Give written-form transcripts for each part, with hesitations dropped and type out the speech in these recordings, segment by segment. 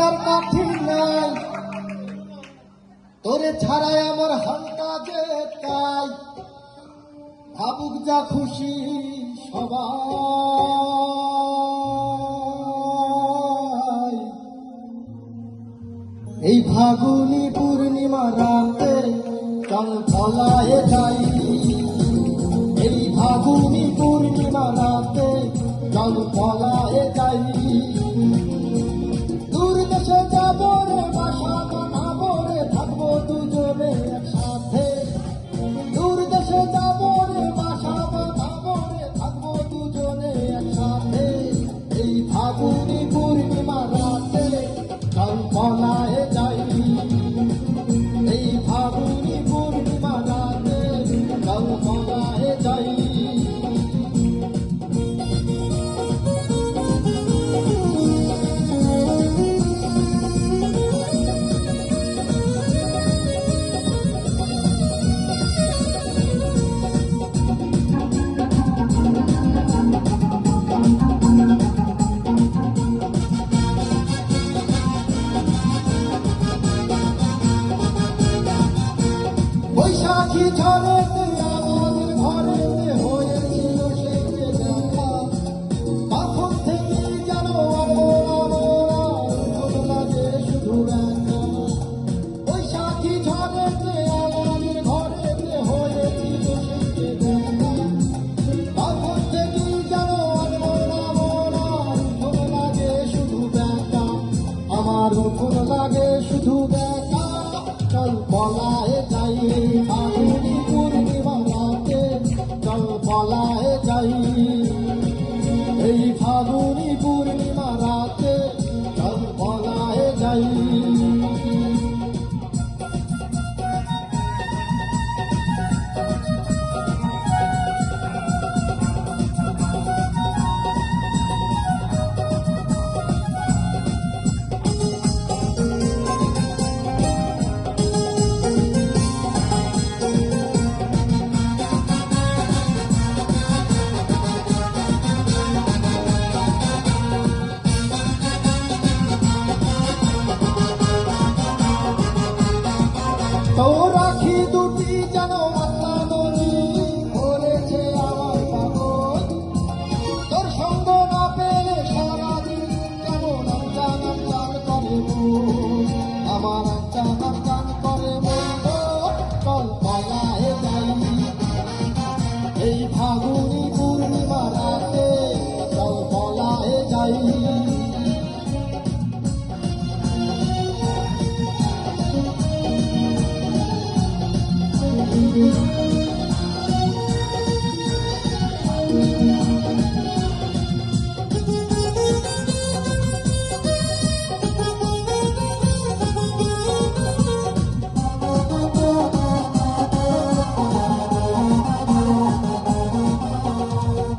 আর কাঠি নাই, তোরে ছাড়াই আমার হালটা যে তাই। ভাবুক যা খুশি সবাই, এই ফাগুনি পূর্ণিমা রাতে চল পলায়ে যাই। এই ফাগুনি পূর্ণিমা রাতে চল পলায়ে যাই। দূর দেশে যাবো রে, বাসা বানাবো রে, থাকবো দুজনে একসাথে। দূর দেশে যাবো রে, বাসা বানাবো রে, থাকবো দুজনে একসাথে। এই ফাগুনি পূর্ণিমা রাতে চল পলায়ে যাই। এই ফাগুনি পূর্ণিমা রাতে চল পলায়ে যাই। বৈশাখী ঝড়েতে আমাদের ঘরেতে হয়েছিল সেই যে দেখা, তখন থেকে যেন আমার লাগে শুধু একা। বৈশাখী ঝড়েতে আমাদের ঘরেতে হয়েছিল সেই যে দেখা, তখন থেকে যেন আমার লাগে শুধু একা। আমার উঠোন লাগে শুধু একা। চল পলায়ে যাই, ফাগুনি পূর্ণিমা রাতে চল পলায়ে যাই। এই ফাগুনি পূর্ণিমা রাতে চল পলায়ে যাই। তো রাখি দুটি যেন মাথা নদী করেছে আমার পাগল। তোর সঙ্গ না পেলে সারাদিন কেমন আনচান আনচান করে মন, আমার আনচান আনচান করে মন। চল পলায়ে যাই, এই ফাগুনি পূর্ণিমা রাতে চল পলায়ে যাই।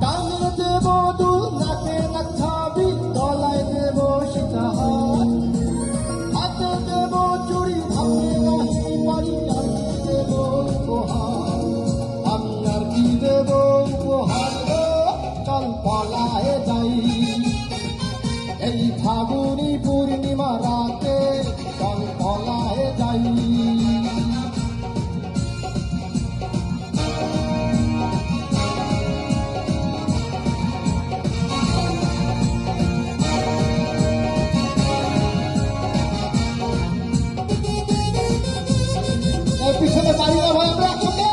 কানে দেব দুল, নাকে নাচাবি, গলায় দেব সীতাহার, হাতে দেব চুড়ি, ভাবতে নাহি পারি আর কি দেব উপহার। আমি আর কি দেব উপহার গো, চল পলায়ে যাই। এই ফাগুনি পূর্ণিমা রাতে চল পলায়ে যাই। পিছনে পারি না ভাই, আমরা একসঙ্গে।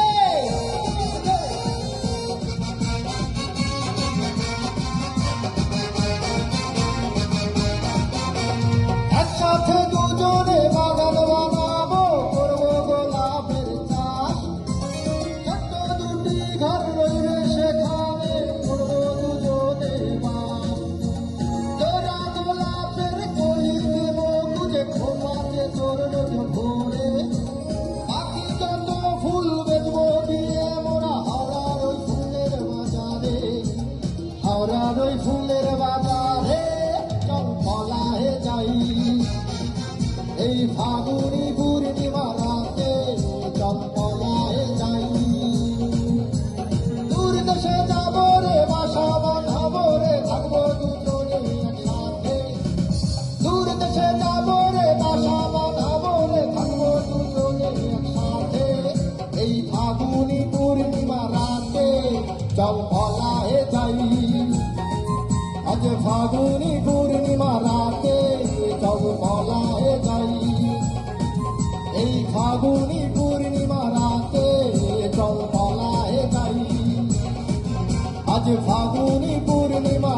একসাথে দুজনে বাগান বানাবো, করবো গোলাপের চাষ। ছোট্ট দুটি ঘর রইবে সেখানে, করবো দুজনে বাস। তোরা গোলাপের কলি দেব খুঁজে, খোপাতে তোর রোজ ভোরে। বাকি যত ফুল বেচবো দিয়ে মোরা হাওড়ার ওই ফুলের বাজারে। হাওড়ার ওই ফুলের বাজারে চল পলায়ে যাই। এই ফাগুনি পূর্ণিমা রাতে চল পলায়ে যাই। দূর দেশে যাবো রে, বাসা বাঁধাবো রে, থাকবো দুজনে একসাথে। দূর দেশে যাবো চৌফলায় যাই। আজ ফাগুনি পূর্ণিমা রাতে চৌফলায় যাই। এই ফাগুনি পূর্ণিমা রাতে চৌফলায় যাই। আজ ফাগুনি পূর্ণিমা